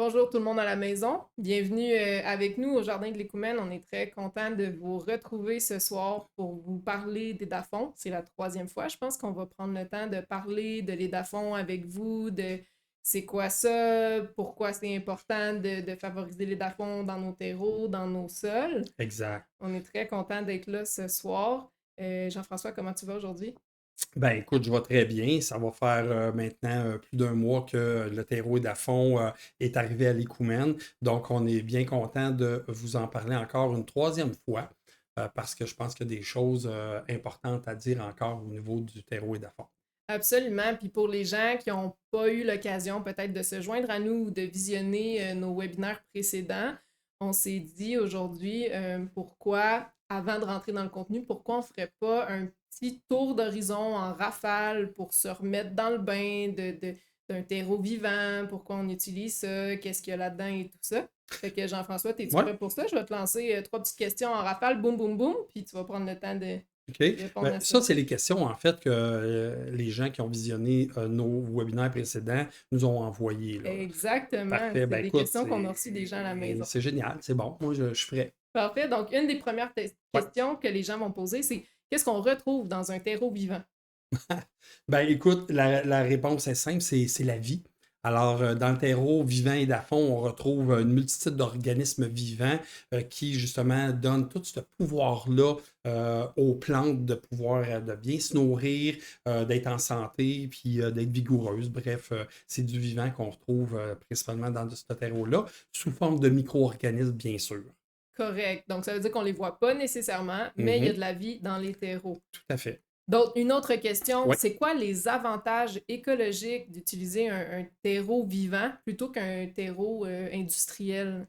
Bonjour tout le monde à la maison. Bienvenue avec nous au Jardin de l'Écoumène. On est très content de vous retrouver ce soir pour vous parler d'Édafond. C'est la troisième fois, je pense qu'on va prendre le temps de parler de l'Édafond avec vous, de c'est quoi ça, pourquoi c'est important de favoriser l'Édafond dans nos terreaux, dans nos sols. Exact. On est très content d'être là ce soir. Jean-François, comment tu vas aujourd'hui? Ben écoute, je vais très bien. Ça va faire maintenant plus d'un mois que le terreau d'Afon est arrivé à l'Écoumène. Donc, on est bien content de vous en parler encore une troisième fois parce que je pense qu'il y a des choses importantes à dire encore au niveau du terreau d'Afon. Absolument. Puis pour les gens qui n'ont pas eu l'occasion peut-être de se joindre à nous ou de visionner nos webinaires précédents, on s'est dit aujourd'hui pourquoi, avant de rentrer dans le contenu, pourquoi on ne ferait pas un petit tour d'horizon en rafale pour se remettre dans le bain d'un terreau vivant, pourquoi on utilise ça, qu'est-ce qu'il y a là-dedans et tout ça. Fait que Jean-François, es-tu Oui, prêt pour ça? Je vais te lancer trois petites questions en rafale, boum, boum, boum, puis tu vas prendre le temps de OK. répondre Ben, à ça. ça, c'est les questions, en fait, que les gens qui ont visionné nos webinaires précédents nous ont envoyées, là. Exactement. Parfait. C'est Ben des écoute, questions qu'on a reçues des gens à la maison. c'est génial, c'est bon. Moi, je suis prêt. Parfait. Donc, une des premières Ouais. questions que les gens vont poser, c'est qu'est-ce qu'on retrouve dans un terreau vivant? Ben écoute, la réponse est simple, c'est la vie. Alors, dans le terreau vivant et d'à fond, on retrouve une multitude d'organismes vivants qui, justement, donnent tout ce pouvoir-là aux plantes de pouvoir de bien se nourrir, d'être en santé, puis d'être vigoureuses. Bref, c'est du vivant qu'on retrouve principalement dans ce terreau-là, sous forme de micro-organismes, bien sûr. Correct. Donc, ça veut dire qu'on ne les voit pas nécessairement, mais il y a Mhm, de la vie dans les terreaux. tout à fait. Donc, une autre question, Oui. c'est quoi les avantages écologiques d'utiliser un terreau vivant plutôt qu'un terreau industriel?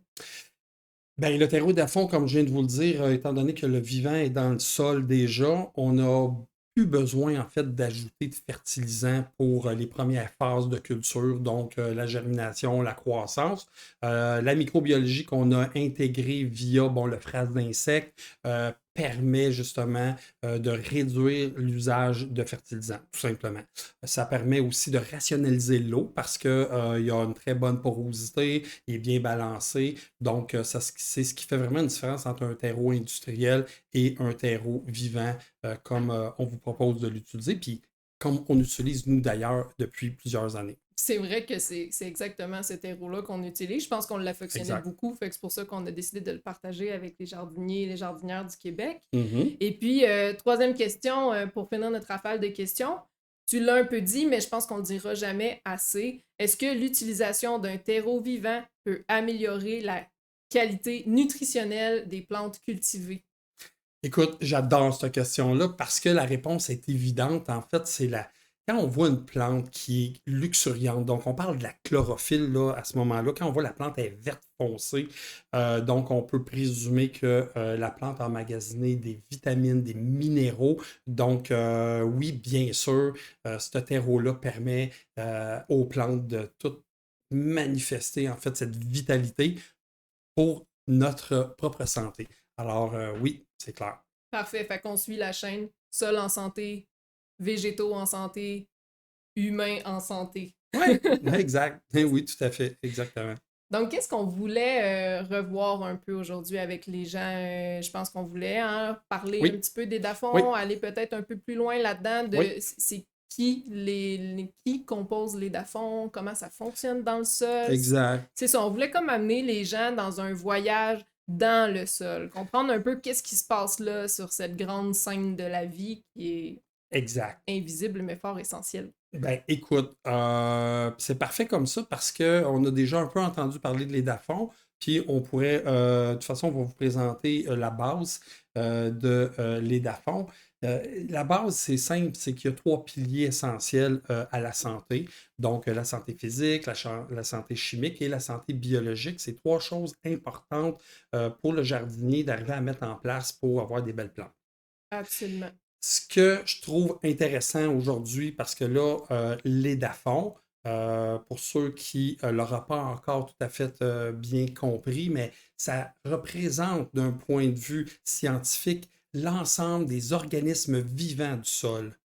Ben, le terreau d'Afon, comme je viens de vous le dire, étant donné que le vivant est dans le sol déjà, on n'a plus besoin en fait d'ajouter de fertilisants pour les premières phases de culture, donc la germination, la croissance. La microbiologie qu'on a intégrée via bon, le phrase d'insectes permet justement de réduire l'usage de fertilisants, tout simplement. Ça permet aussi de rationaliser l'eau parce qu'il y a une très bonne porosité, il est bien balancé. Donc, c'est ce qui fait vraiment une différence entre un terreau industriel et un terreau vivant, comme on vous propose de l'utiliser, puis comme on utilise nous d'ailleurs depuis plusieurs années. C'est vrai que c'est exactement ce terreau-là qu'on utilise. Je pense qu'on l'affectionnait Exact. beaucoup, fait que c'est pour ça qu'on a décidé de le partager avec les jardiniers et les jardinières du Québec. Mhm. Et puis, troisième question, pour finir notre rafale de questions. Tu l'as un peu dit, mais je pense qu'on ne le dira jamais assez. Est-ce que l'utilisation d'un terreau vivant peut améliorer la qualité nutritionnelle des plantes cultivées? Écoute, j'adore cette question-là parce que la réponse est évidente. En fait, c'est la. Quand on voit une plante qui est luxuriante, donc on parle de la chlorophylle là, à ce moment-là, quand on voit la plante est verte foncée, donc on peut présumer que la plante a emmagasiné des vitamines, des minéraux. Donc oui, bien sûr, ce terreau-là permet aux plantes de tout manifester en fait cette vitalité pour notre propre santé. Alors, oui, c'est clair. Parfait, fait qu'on suit la chaîne sol en santé, végétaux en santé, humains en santé. Oui, exact. Oui, tout à fait, exactement. Donc, qu'est-ce qu'on voulait revoir un peu aujourd'hui avec les gens? Je pense qu'on voulait hein, parler un Oui, petit peu des oui, dafons, aller peut-être un peu plus loin là-dedans oui, de c'est qui qui compose les dafons, comment ça fonctionne dans le sol. exact. C'est ça, on voulait comme amener les gens dans un voyage dans le sol, comprendre un peu qu'est-ce qui se passe là sur cette grande scène de la vie qui est Exact. invisible mais fort essentielle. Ben, écoute, c'est parfait comme ça parce qu'on a déjà un peu entendu parler de l'EDAFON, puis on pourrait, de toute façon, on va vous présenter la base de l'EDAFON. La base, c'est simple, c'est qu'il y a trois piliers essentiels à la santé. Donc, la santé physique, la santé chimique et la santé biologique. C'est trois choses importantes pour le jardinier d'arriver à mettre en place pour avoir des belles plantes. Absolument. Ce que je trouve intéressant aujourd'hui, parce que là, l'EDAFON, pour ceux qui ne l'auraient pas encore tout à fait bien compris, mais ça représente d'un point de vue scientifique l'ensemble des organismes vivants du sol.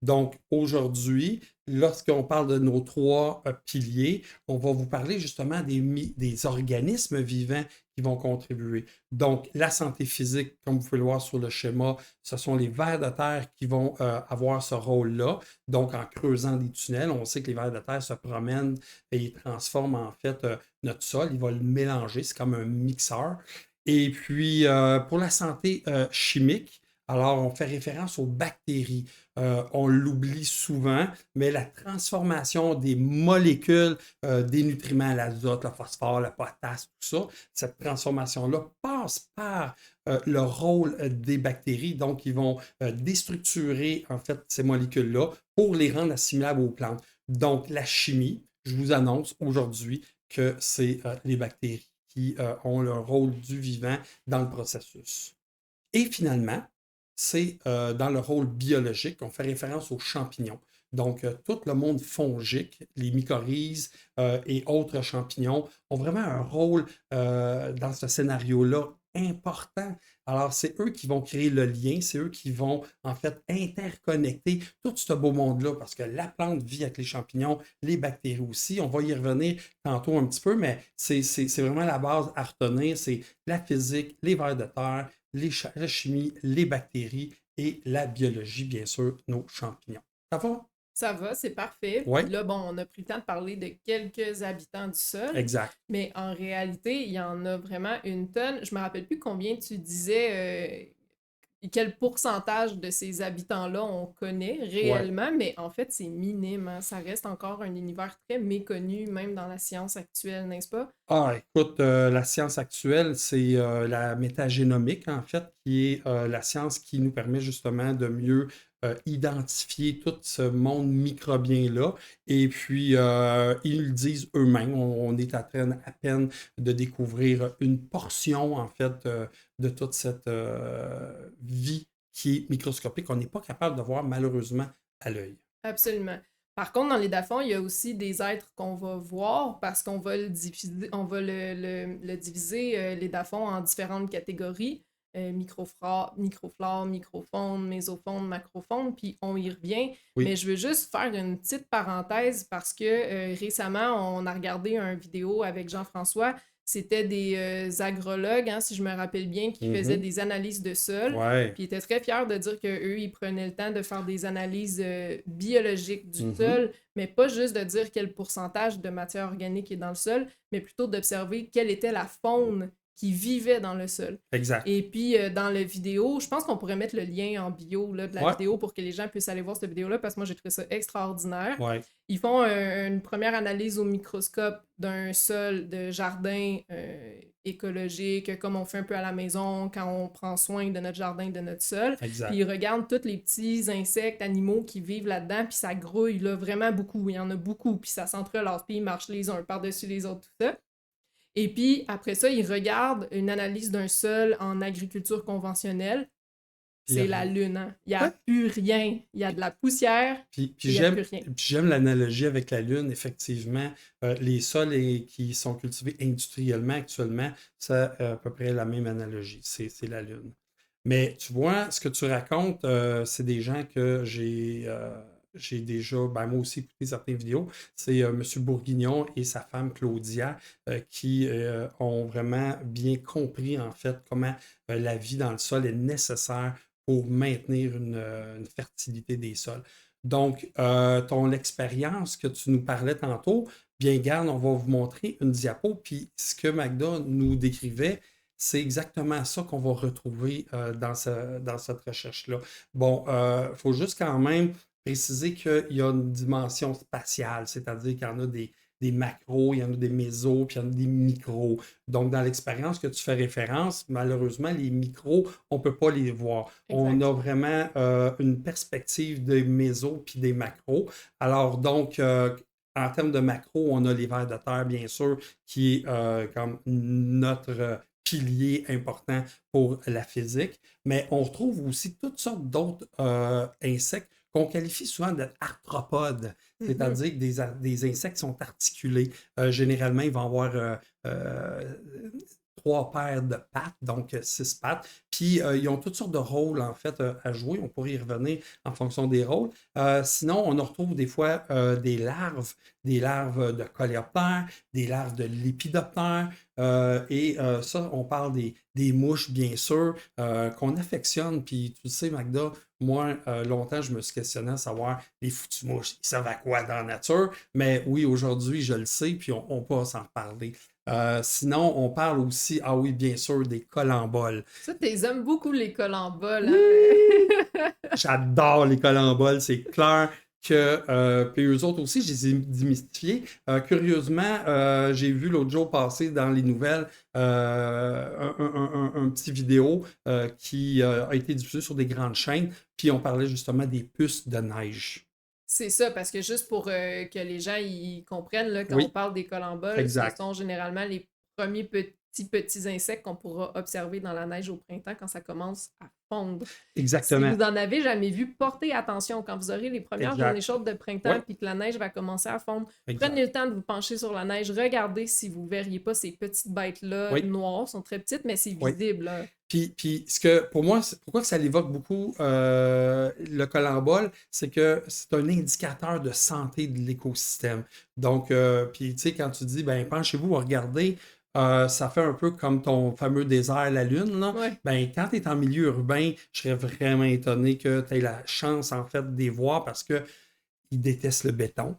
Donc, aujourd'hui, lorsqu'on parle de nos trois piliers, on va vous parler justement des organismes vivants qui vont contribuer. Donc, la santé physique, comme vous pouvez le voir sur le schéma, ce sont les vers de terre qui vont avoir ce rôle-là. Donc, en creusant des tunnels, on sait que les vers de terre se promènent et ils transforment en fait notre sol. Ils vont le mélanger, c'est comme un mixeur. Et puis, pour la santé chimique, alors on fait référence aux bactéries. On l'oublie souvent, mais la transformation des molécules des nutriments, l'azote, le phosphore, le potasse, tout ça, cette transformation-là passe par le rôle des bactéries. Donc, ils vont déstructurer en fait ces molécules-là pour les rendre assimilables aux plantes. Donc, la chimie, je vous annonce aujourd'hui que c'est les bactéries qui ont le rôle du vivant dans le processus. Et finalement, c'est dans le rôle biologique, on fait référence aux champignons. Donc, tout le monde fongique, les mycorhizes et autres champignons ont vraiment un rôle dans ce scénario-là important. Alors, c'est eux qui vont créer le lien, c'est eux qui vont en fait interconnecter tout ce beau monde-là parce que la plante vit avec les champignons, les bactéries aussi. On va y revenir tantôt un petit peu, mais c'est vraiment la base à retenir, c'est la physique, les vers de terre, la chimie, les bactéries et la biologie, bien sûr, nos champignons. Ça va? Ça va, c'est parfait. Oui, Puis là, bon, on a pris le temps de parler de quelques habitants du sol, exact. mais en réalité, il y en a vraiment une tonne. Je me rappelle plus combien tu disais, quel pourcentage de ces habitants-là on connaît Ouais. réellement, mais en fait, c'est minime, hein. Ça reste encore un univers très méconnu, même dans la science actuelle, n'est-ce pas? Ah, écoute, la science actuelle, c'est la métagénomique, en fait, qui est la science qui nous permet justement de mieux identifier tout ce monde microbien-là. Et puis, ils le disent eux-mêmes. On est en train à peine de découvrir une portion, en fait, de toute cette vie qui est microscopique. On n'est pas capable de voir, malheureusement, à l'œil. Absolument. Par contre, dans les dafons, il y a aussi des êtres qu'on va voir parce qu'on va le diviser, on va le diviser, les dafons, en différentes catégories. Microflore, microfaune, mésofaune, macrofaune, puis on y revient. Oui. Mais je veux juste faire une petite parenthèse parce que récemment, on a regardé une vidéo avec Jean-François. C'était des agrologues, hein, si je me rappelle bien, qui faisaient Mhm. des analyses de sol. Ouais. Puis ils étaient très fiers de dire qu'eux, ils prenaient le temps de faire des analyses biologiques du Mhm. sol, mais pas juste de dire quel pourcentage de matière organique est dans le sol, mais plutôt d'observer quelle était la faune qui vivait dans le sol. Exact. Et puis, dans la vidéo, je pense qu'on pourrait mettre le lien en bio là, de la Ouais. vidéo pour que les gens puissent aller voir cette vidéo-là, parce que moi, j'ai trouvé ça extraordinaire. Ouais. Ils font une première analyse au microscope d'un sol de jardin écologique, comme on fait un peu à la maison quand on prend soin de notre jardin, de notre sol. Puis Exact. ils regardent tous les petits insectes, animaux qui vivent là-dedans, puis ça grouille là, vraiment beaucoup. Il y en a beaucoup, puis ça s'entrelace, puis ils marchent les uns par-dessus les autres, tout ça. Et puis après ça, ils regardent une analyse d'un sol en agriculture conventionnelle. Il y a C'est la rien. lune, hein. Il n'y a Ouais. plus rien. Il y a de la poussière Puis et il n'y a j'aime plus rien. puis j'aime l'analogie avec la Lune, effectivement. Les sols qui sont cultivés industriellement actuellement, c'est à peu près la même analogie. C'est la Lune. Mais tu vois, ce que tu racontes, c'est des gens que j'ai déjà, ben moi aussi, écouté certaines vidéos. C'est M. Bourguignon et sa femme Claudia qui ont vraiment bien compris, en fait, comment la vie dans le sol est nécessaire pour maintenir une fertilité des sols. Donc, ton expérience que tu nous parlais tantôt, bien, garde, on va vous montrer une diapo. Puis, ce que Magda nous décrivait, c'est exactement ça qu'on va retrouver dans cette recherche-là. Bon, il faut juste quand même préciser qu'il y a une dimension spatiale, c'est-à-dire qu'il y en a des macros, il y en a des mésos, puis il y en a des micros. Donc, dans l'expérience que tu fais référence, malheureusement, les micros, on ne peut pas les voir. On Exact. a vraiment une perspective des mésos puis des macros. Alors, donc, en termes de macros, on a les vers de terre, bien sûr, qui est comme notre pilier important pour la physique. Mais on retrouve aussi toutes sortes d'autres insectes qu'on qualifie souvent d'arthropodes, Mhm. c'est-à-dire que des insectes qui sont articulés. Généralement, ils vont avoir euh, 3 paires de pattes, donc 6 pattes. Puis ils ont toutes sortes de rôles en fait à jouer. On pourrait y revenir en fonction des rôles. Sinon, on en retrouve des fois des larves de coléoptères, des larves de lépidoptères. Et ça, on parle des mouches, bien sûr, qu'on affectionne. Puis tu le sais, Magda, moi, longtemps, je me suis questionné à savoir les foutues mouches, ils servent à quoi dans la nature? Mais oui, aujourd'hui, je le sais, puis on peut s'en reparler. Sinon, on parle aussi, ah oui, bien sûr, des colamboles. Ça, t'es aimes beaucoup les colamboles, Oui! hein? J'adore les colamboles, c'est clair que, puis eux autres aussi, je les ai démystifiés. Curieusement, j'ai vu l'autre jour passer dans les nouvelles un petit vidéo qui a été diffusé sur des grandes chaînes, puis on parlait justement des puces de neige. C'est ça, parce que juste pour que les gens y comprennent, là, quand on Oui, parle des colamboles, ce exact. sont généralement les premiers petits insectes qu'on pourra observer dans la neige au printemps quand ça commence à fondre. Si Exactement. vous en avez jamais vu, portez attention quand vous aurez les premières journées Exact. chaudes de Oui, printemps puis que la neige va commencer à fondre. Prenez exact. le temps de vous pencher sur la neige, regardez si vous verriez pas ces petites bêtes-là Oui, noires, sont très petites, mais c'est oui. visible, là. Puis ce que, pour moi, pourquoi que ça l'évoque beaucoup le colembole, c'est que c'est un indicateur de santé de l'écosystème. Donc, puis tu sais, quand tu dis, ben, penchez-vous, regardez, ça fait un peu comme ton fameux désert, la Lune, là. Ouais, Ben, quand tu es en milieu urbain, je serais vraiment étonné que tu aies la chance, en fait, de les voir parce qu'ils détestent le béton.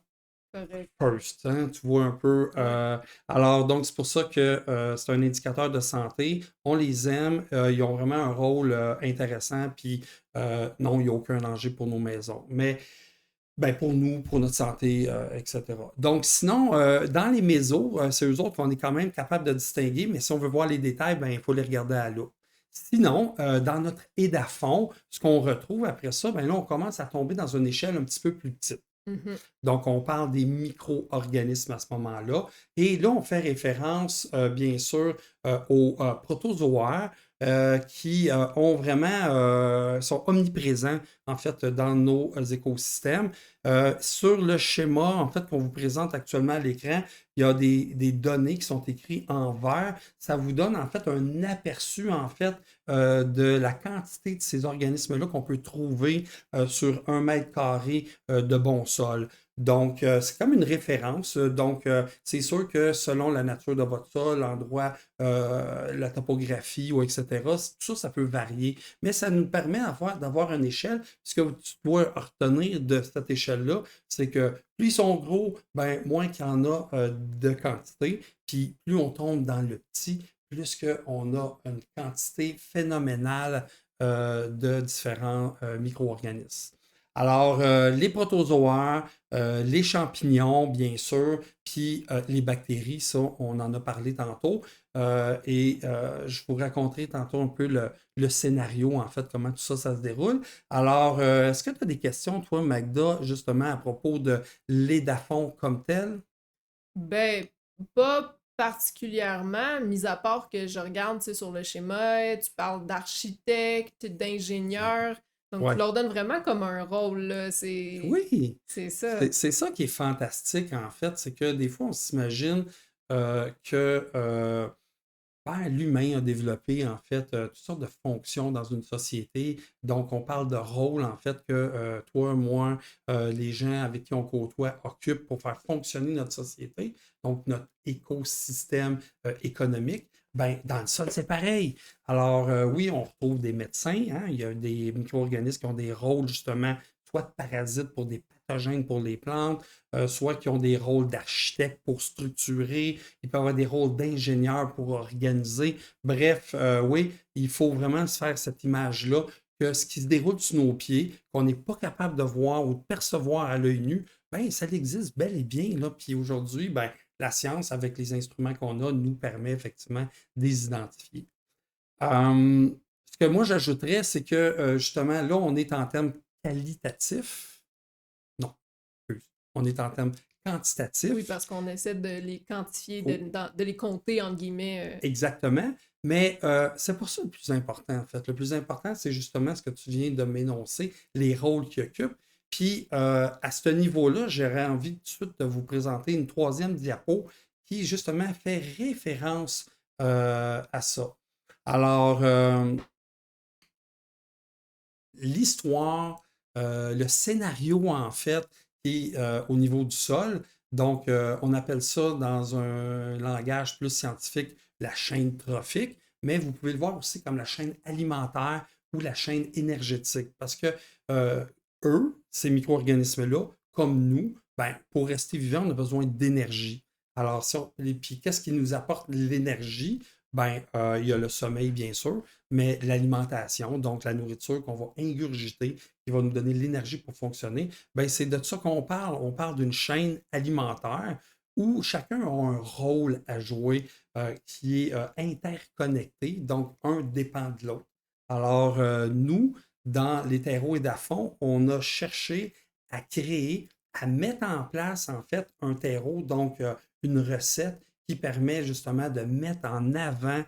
correct. First, hein, tu vois un peu. Ouais. Alors, donc, c'est pour ça que c'est un indicateur de santé. On les aime. Ils ont vraiment un rôle intéressant. Puis, non, il n'y a aucun danger pour nos maisons. Mais, ben, pour nous, pour notre santé, etc. Donc, sinon, dans les mésos, c'est eux autres qu'on est quand même capable de distinguer. Mais si on veut voir les détails, ben, il faut les regarder à l'eau. Sinon, dans notre édafond, ce qu'on retrouve après ça, ben là, on commence à tomber dans une échelle un petit peu plus petite. Mhm. Donc, on parle des micro-organismes à ce moment-là. Et là, on fait référence, bien sûr, aux protozoaires qui ont vraiment, sont omniprésents, en fait, dans nos écosystèmes. Sur le schéma, en fait, qu'on vous présente actuellement à l'écran, il y a des données qui sont écrites en vert. Ça vous donne, en fait, un aperçu, en fait, de la quantité de ces organismes-là qu'on peut trouver sur 1 mètre carré de bon sol. Donc, c'est comme une référence. Donc, c'est sûr que selon la nature de votre sol, l'endroit, la topographie, ou etc., tout ça, ça peut varier. Mais ça nous permet d'avoir une échelle. Ce que tu dois retenir de cette échelle-là, c'est que plus ils sont gros, ben, moins qu'il y en a de quantité. Puis, plus on tombe dans le petit, plus qu'on a une quantité phénoménale de différents micro-organismes. Alors, les protozoaires, les champignons, bien sûr, puis les bactéries, ça, on en a parlé tantôt. Je vous raconterai tantôt un peu le scénario, en fait, comment tout ça, ça se déroule. Alors, est-ce que tu as des questions, toi, Magda, justement, à propos de l'édafon comme tel? Ben, pas particulièrement, mis à part que je regarde, tu sais, sur le schéma, tu parles d'architecte, d'ingénieur, donc tu Ouais. leur donnes vraiment comme un rôle, là, Oui, c'est ça. c'est ça qui est fantastique, en fait, c'est que des fois, on s'imagine que ben, l'humain a développé en fait toutes sortes de fonctions dans une société. Donc, on parle de rôle en fait que toi, moi, les gens avec qui on côtoie occupent pour faire fonctionner notre société, donc notre écosystème économique. Ben, dans le sol, c'est pareil. Alors, oui, on retrouve des médecins, hein, il y a des micro-organismes qui ont des rôles justement, soit de parasites pour des pathogènes pour les plantes, soit qui ont des rôles d'architectes pour structurer, il peut y avoir des rôles d'ingénieur pour organiser. Bref, oui, il faut vraiment se faire cette image-là que ce qui se déroule sous nos pieds, qu'on n'est pas capable de voir ou de percevoir à l'œil nu, ben, ça existe bel et bien. Là. Puis aujourd'hui, ben, la science, avec les instruments qu'on a, nous permet effectivement de les identifier. Ce que moi, j'ajouterais, c'est que justement, là, on est en termes qualitatifs. Non, excuse. On est en termes Oui, quantitatifs. parce qu'on essaie de les quantifier, Oh, de les compter, entre guillemets. exactement. Mais c'est pour ça le plus important, en fait. Le plus important, c'est justement ce que tu viens de m'énoncer, les rôles qu'ils occupent. Puis, à ce niveau-là, j'aurais envie tout de suite de vous présenter une troisième diapo qui, justement, fait référence à ça. Alors, l'histoire, le scénario, en fait, est au niveau du sol. Donc, on appelle ça dans un langage plus scientifique la chaîne trophique, mais vous pouvez le voir aussi comme la chaîne alimentaire ou la chaîne énergétique. Parce que euh, eux, ces micro-organismes-là, comme nous, ben, pour rester vivants, on a besoin d'énergie. Alors, et puis qu'est-ce qui nous apporte l'énergie? Ben, il y a le sommeil, bien sûr, mais l'alimentation, donc la nourriture qu'on va ingurgiter, qui va nous donner l'énergie pour fonctionner, ben, c'est de ça qu'on parle. On parle d'une chaîne alimentaire où chacun a un rôle à jouer qui est interconnecté, donc un dépend de l'autre. Alors, nous, dans les terreaux et d'afond, on a cherché à créer, à mettre en place, en fait, un terreau, donc une recette qui permet justement de mettre en avant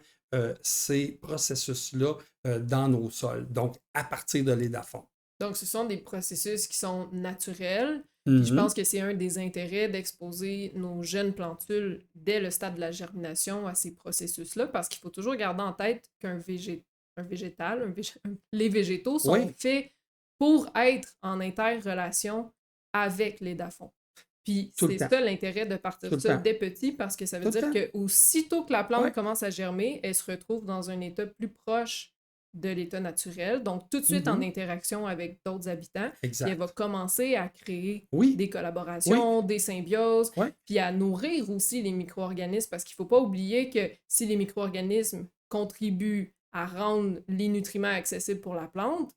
ces processus-là dans nos sols, donc à partir de lait d'afond. Donc, ce sont des processus qui sont naturels. Puis je Mhm. pense que c'est un des intérêts d'exposer nos jeunes plantules dès le stade de la germination à ces processus-là, parce qu'il faut toujours garder en tête un végétal, les végétaux sont Oui, faits pour être en interrelation avec les dafons. Puis tout le c'est temps, ça l'intérêt de tout partir le ça temps, dès petit, parce que ça veut tout le dire temps. que aussitôt que la Oui, plante commence à germer, elle se retrouve dans un état plus proche de l'état naturel, donc tout de suite en mhm. interaction avec d'autres habitants, puis elle va Exact. commencer à créer Oui, des oui, collaborations, des symbioses, oui, puis à nourrir aussi les micro-organismes, parce qu'il ne faut pas oublier que si les micro-organismes contribuent à rendre les nutriments accessibles pour la plante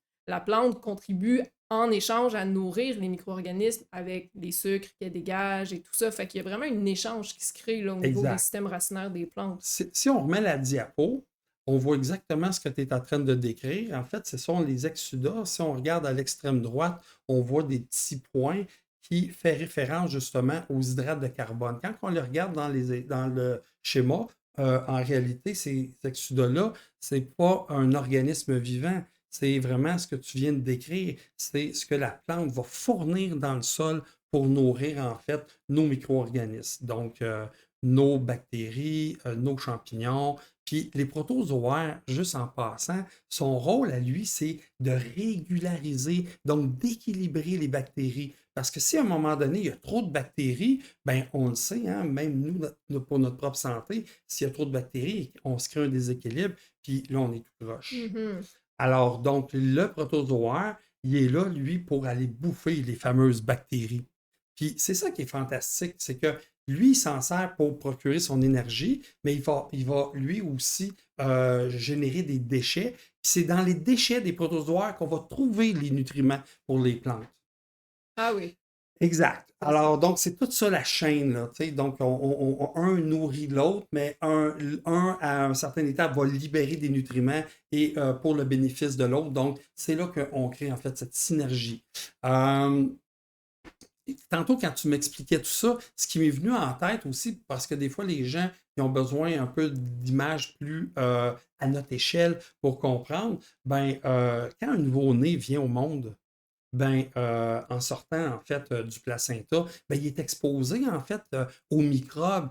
contribue en échange à nourrir les micro-organismes avec les sucres qu'elle dégage et tout ça. Fait qu'il y a vraiment un échange qui se crée là, au niveau des exact. systèmes racinaires des plantes. Si on remet la diapo, on voit exactement ce que tu es en train de décrire. En fait, ce sont les exsudats. Si on regarde à l'extrême droite, on voit des petits points qui font référence justement aux hydrates de carbone. Quand on les regarde dans le schéma, en réalité, ces exsudats-là, ce n'est pas un organisme vivant. C'est vraiment ce que tu viens de décrire. C'est ce que la plante va fournir dans le sol pour nourrir en fait nos micro-organismes. Donc, nos bactéries, nos champignons. Puis les protozoaires, juste en passant, son rôle à lui, c'est de régulariser, donc d'équilibrer les bactéries. Parce que si à un moment donné, il y a trop de bactéries, ben on le sait, hein, même nous, pour notre propre santé, s'il y a trop de bactéries, on se crée un déséquilibre, puis là, on est tout proche. Mhm. Alors, donc, le protozoaire, il est là, lui, pour aller bouffer les fameuses bactéries. Puis c'est ça qui est fantastique, c'est que lui, il s'en sert pour procurer son énergie, mais il va lui aussi générer des déchets. Puis c'est dans les déchets des protozoaires qu'on va trouver les nutriments pour les plantes. Ah oui, Exact. ça c'est. Alors, donc, c'est toute ça la chaîne, là, tu sais. Donc, un nourrit l'autre, mais un, à un certain état, va libérer des nutriments et pour le bénéfice de l'autre. Donc, c'est là qu'on crée, en fait, cette synergie. Euh, Tantôt, quand tu m'expliquais tout ça, ce qui m'est venu en tête aussi, parce que des fois, les gens qui ont besoin un peu d'images plus à notre échelle pour comprendre, ben, quand un nouveau-né vient au monde, ben, en sortant en fait du placenta, ben, il est exposé en fait aux microbes.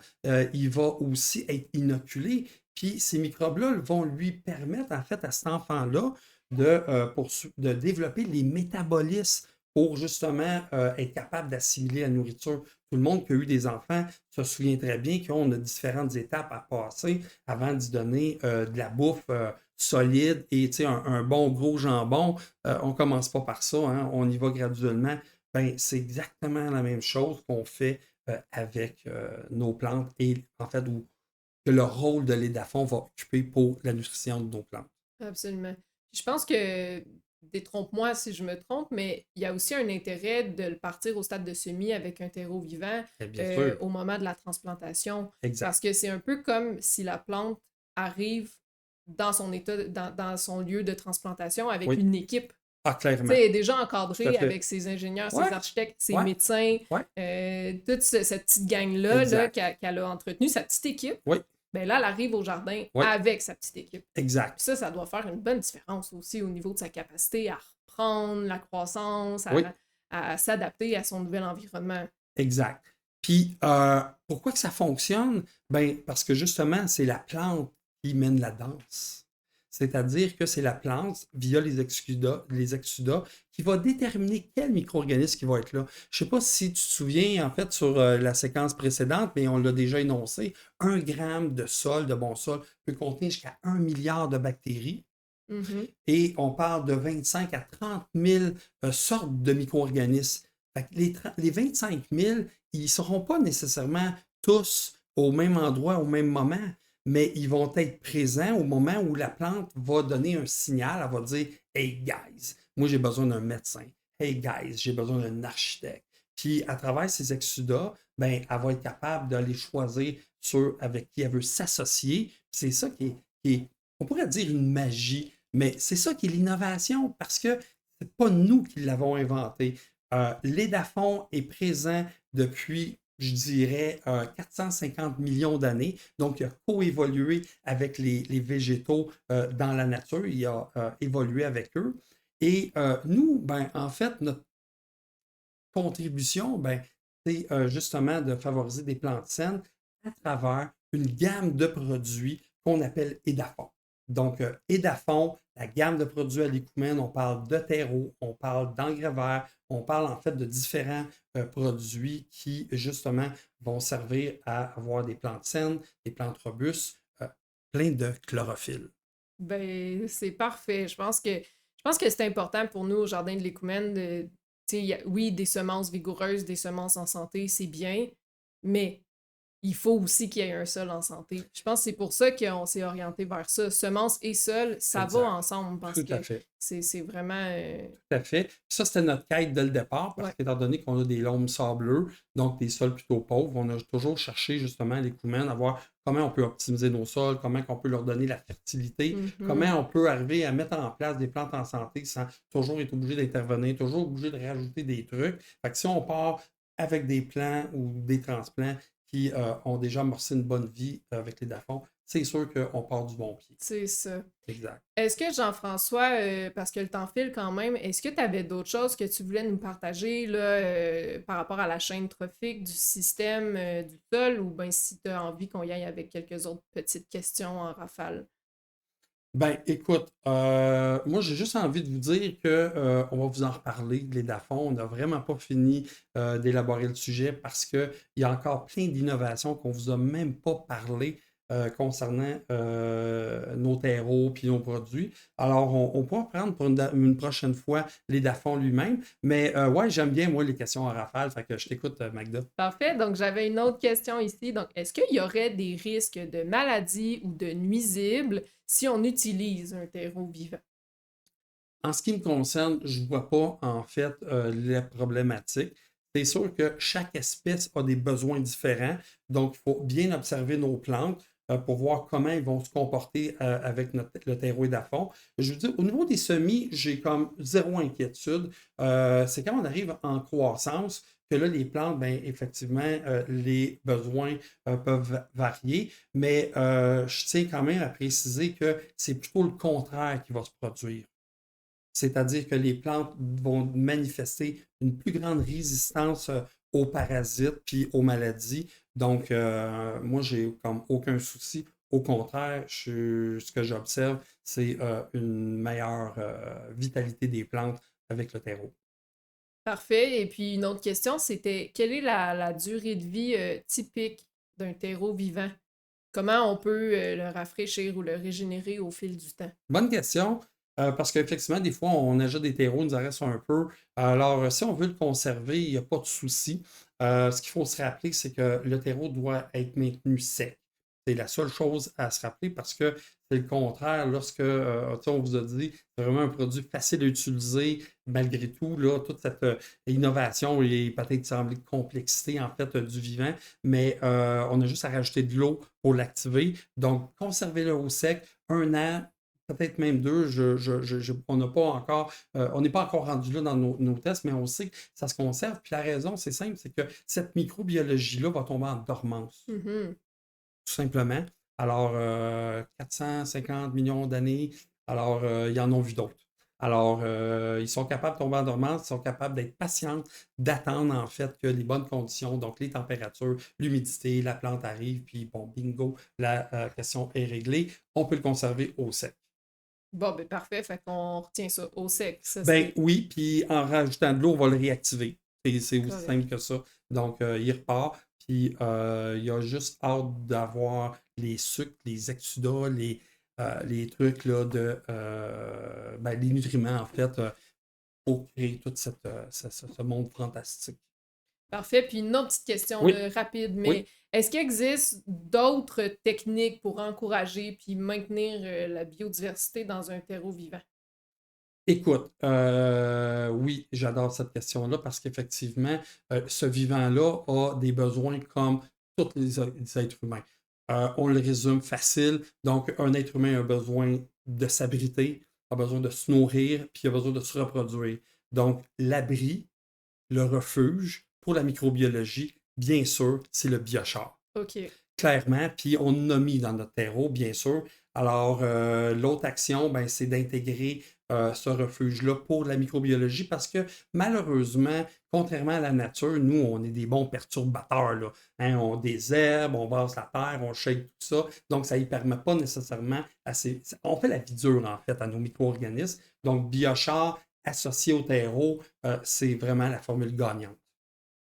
Il va aussi être inoculé. Puis ces microbes-là vont lui permettre en fait à cet enfant-là de développer les métabolismes pour justement être capable d'assimiler la nourriture. Tout le monde qui a eu des enfants se souvient très bien qu'on a différentes étapes à passer avant d'y donner de la bouffe solide et un bon gros jambon. On ne commence pas par ça, hein, on y va graduellement. Ben, c'est exactement la même chose qu'on fait avec nos plantes et en fait que le rôle de l'édafon va occuper pour la nutrition de nos plantes. Absolument. Je pense que, détrompe-moi si je me trompe, mais il y a aussi un intérêt de le partir au stade de semis avec un terreau vivant Et bien sûr, au moment de la transplantation. exact. Parce que c'est un peu comme si la plante arrive dans son état, dans son lieu de transplantation avec Oui. une équipe. Ah, Tu sais, clairement. elle est déjà Tout à encadrée fait. avec ses ingénieurs, Ouais, ses architectes, ses ouais, médecins, ouais. toute cette petite gang-là là, Exact. qu'elle a entretenue, sa petite équipe. Oui, Ben là, elle arrive au jardin oui, avec sa petite équipe. exact. Puis ça doit faire une bonne différence aussi au niveau de sa capacité à reprendre la croissance, Oui, à s'adapter à son nouvel environnement. exact. Puis, pourquoi que ça fonctionne? Ben, parce que justement, c'est la plante qui mène la danse. C'est-à-dire que c'est la plante, via les exudats, qui va déterminer quel micro-organisme qui va être là. Je ne sais pas si tu te souviens, en fait, sur la séquence précédente, mais on l'a déjà énoncé, 1 gramme de sol, de bon sol, peut contenir jusqu'à 1 milliard de bactéries. Mhm. Et on parle de 25 à 30 000 sortes de micro-organismes. Fait que les 25 000, ils ne seront pas nécessairement tous au même endroit, au même moment, mais ils vont être présents au moment où la plante va donner un signal. Elle va dire Hey guys, moi j'ai besoin d'un médecin. Hey guys, j'ai besoin d'un architecte. Puis à travers ces exudats, ben, elle va être capable d'aller choisir ceux avec qui elle veut s'associer. C'est ça on pourrait dire une magie, mais c'est ça qui est l'innovation parce que c'est pas nous qui l'avons inventé. L'Édafon est présent depuis, je dirais, 450 millions d'années. Donc, il a coévolué avec les végétaux dans la nature. Il a évolué avec eux. Et nous, ben, en fait, notre contribution, ben, c'est justement de favoriser des plantes saines à travers une gamme de produits qu'on appelle Édafon. Donc, Édafon, la gamme de produits à l'écoumène, on parle de terreau, on parle d'engrais verts, on parle en fait de différents produits qui, justement, vont servir à avoir des plantes saines, des plantes robustes, plein de chlorophylle. Ben, c'est parfait. Je pense que c'est important pour nous au Jardin de l'Écoumène de, tu sais, oui, des semences vigoureuses, des semences en santé, c'est bien, mais il faut aussi qu'il y ait un sol en santé. Je pense que c'est pour ça qu'on s'est orienté vers ça. Semences et sol, ça va Exact. ensemble parce Tout que à fait. c'est vraiment... Tout à fait. Puis ça, c'était notre quête dès le départ, parce ouais. qu'étant donné qu'on a des loams sableux, donc des sols plutôt pauvres, on a toujours cherché justement les Coumen à voir comment on peut optimiser nos sols, comment on peut leur donner la fertilité, Mhm. comment on peut arriver à mettre en place des plantes en santé sans toujours être obligé d'intervenir, toujours obligé de rajouter des trucs. Fait que si on part avec des plants ou des transplants qui ont déjà amorcé une bonne vie avec les dafons, c'est sûr qu'on part du bon pied. C'est ça. Exact. Est-ce que Jean-François, parce que le temps file quand même, est-ce que tu avais d'autres choses que tu voulais nous partager là, par rapport à la chaîne trophique du système du sol ou bien si tu as envie qu'on y aille avec quelques autres petites questions en rafale? Ben, écoute, moi, j'ai juste envie de vous dire que on va vous en reparler, les DAFON. On n'a vraiment pas fini d'élaborer le sujet parce qu'il y a encore plein d'innovations qu'on ne vous a même pas parlé concernant nos terreaux puis nos produits. Alors, on pourra prendre pour une prochaine fois les DAFON lui-même. Mais ouais, j'aime bien, moi, les questions en rafale. Fait que je t'écoute, Magda. Parfait. Donc, j'avais une autre question ici. Donc, est-ce qu'il y aurait des risques de maladies ou de nuisibles si on utilise un terreau vivant? En ce qui me concerne, je ne vois pas en fait la problématique. C'est sûr que chaque espèce a des besoins différents, donc il faut bien observer nos plantes pour voir comment ils vont se comporter avec le terreau et d'afond. Je veux dire, au niveau des semis, j'ai comme zéro inquiétude. C'est quand on arrive en croissance que là, les plantes, ben, effectivement, les besoins peuvent varier, mais je tiens quand même à préciser que c'est plutôt le contraire qui va se produire. C'est-à-dire que les plantes vont manifester une plus grande résistance aux parasites puis aux maladies. Donc, moi, j'ai comme aucun souci. Au contraire, ce que j'observe, c'est une meilleure vitalité des plantes avec le terreau. Parfait. Et puis une autre question, c'était quelle est la durée de vie typique d'un terreau vivant? Comment on peut le rafraîchir ou le régénérer au fil du temps? Bonne question, parce qu'effectivement, des fois, on ajoute des terreaux, nous en reste un peu. Alors, si on veut le conserver, il n'y a pas de souci. Ce qu'il faut se rappeler, c'est que le terreau doit être maintenu sec. C'est la seule chose à se rappeler parce que c'est le contraire lorsque, tu sais, on vous a dit, c'est vraiment un produit facile à utiliser, malgré tout, là, toute cette innovation et peut-être semblé de complexité, en fait, du vivant, mais on a juste à rajouter de l'eau pour l'activer. Donc, conservez-le au sec, 1 an, peut-être même 2. On n'a pas encore, on n'est pas encore rendu là dans nos tests, mais on sait que ça se conserve. Puis la raison, c'est simple, c'est que cette microbiologie-là va tomber en dormance, Mhm. tout simplement. Alors, 450 millions d'années, alors, ils en ont vu d'autres. Alors, ils sont capables de tomber en dormance, ils sont capables d'être patients, d'attendre en fait que les bonnes conditions, donc les températures, l'humidité, la plante arrive, puis bon, bingo, la question est réglée. On peut le conserver au sec. Bon, ben parfait, fait qu'on retient ça au sec. Ça, Ben c'est oui, puis en rajoutant de l'eau, on va le réactiver. C'est aussi correct. simple que ça. Donc, il repart, puis il y a juste hâte d'avoir les sucres, les exsudats, les trucs là, ben, les nutriments en fait, pour créer tout ce monde fantastique. Parfait. Puis une autre petite question Oui, là, rapide, oui. mais est-ce qu'il existe d'autres techniques pour encourager puis maintenir la biodiversité dans un terreau vivant? Écoute, oui, j'adore cette question-là parce qu'effectivement, ce vivant-là a des besoins comme tous les êtres humains. On le résume facile. Donc, un être humain a besoin de s'abriter, a besoin de se nourrir, puis a besoin de se reproduire. Donc, l'abri, le refuge pour la microbiologie, bien sûr, c'est le biochar OK. clairement, puis on en a mis dans notre terreau, bien sûr. Alors, l'autre action, ben, c'est d'intégrer ce refuge-là pour la microbiologie parce que malheureusement, contrairement à la nature, nous, on est des bons perturbateurs. Là, hein. On des herbes, on brasse la terre, on shake tout ça. Donc, ça ne permet pas nécessairement assez. On fait la vie dure, en fait, à nos micro-organismes. Donc, biochar associé au terreau, c'est vraiment la formule gagnante.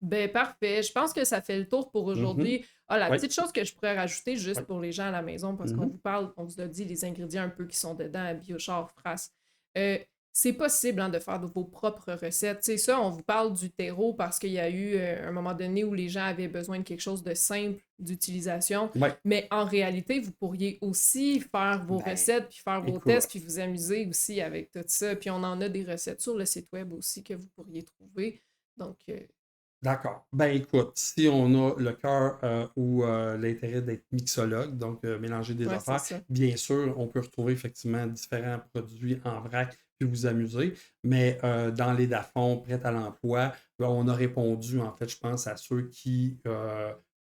Ben parfait. Je pense que ça fait le tour pour Mhm. aujourd'hui. Ah, la Oui, petite chose que je pourrais rajouter juste oui. pour les gens à la maison, parce qu'on Mhm. vous parle, on vous a dit les ingrédients un peu qui sont dedans à Biochar Fras. Euh, c'est possible hein, de faire de vos propres recettes. C'est ça, on vous parle du terreau parce qu'il y a eu un moment donné où les gens avaient besoin de quelque chose de simple d'utilisation. Oui. Mais en réalité, vous pourriez aussi faire vos Ben, recettes, puis faire vos écoute. tests, puis vous amuser aussi avec tout ça. Puis on en a des recettes sur le site web aussi que vous pourriez trouver. Donc, D'accord. Ben écoute, si on a le cœur ou l'intérêt d'être mixologue, donc mélanger des ouais, c'est affaires, ça. bien sûr, on peut retrouver effectivement différents produits en vrac puis vous amuser. Mais dans les dafons prêts à l'emploi, ben, on a répondu, en fait, je pense, à ceux qui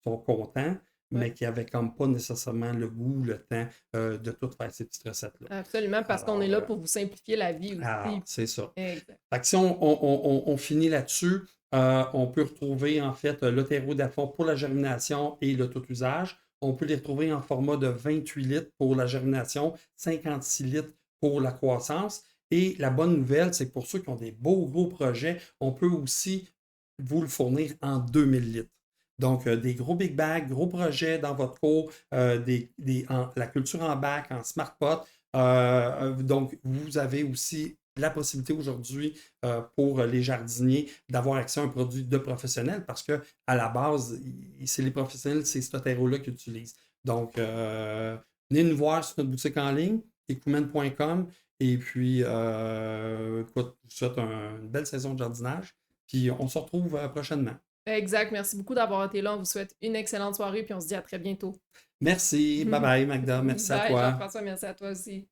sont contents, Ouais. mais qui n'avaient comme pas nécessairement le goût, le temps de tout faire ces petites recettes-là. Absolument, parce qu'on est Alors, là pour vous simplifier la vie aussi. c'est ça. Exact. Fait que si on finit là-dessus, on peut retrouver en fait le terreau d'affaires pour la germination et le tout usage. On peut les retrouver en format de 28 litres pour la germination, 56 litres pour la croissance. Et la bonne nouvelle, c'est que pour ceux qui ont des beaux gros projets, on peut aussi vous le fournir en 2000 litres. Donc, des gros big bags, gros projets dans votre cours, la culture en bac, en smart pot. Donc, vous avez aussi la possibilité aujourd'hui pour les jardiniers d'avoir accès à un produit de professionnel parce que à la base, c'est les professionnels, c'est ce terreau-là qu'ils utilisent. Donc, venez nous voir sur notre boutique en ligne, ecumen.com. Et puis, écoute, je vous souhaite une belle saison de jardinage. Puis, on se retrouve prochainement. Exact. Merci beaucoup d'avoir été là. On vous souhaite une excellente soirée, puis on se dit à très bientôt. Merci. Bye bye, Magda. Merci à Bye, toi. Jean-François. Merci à toi aussi.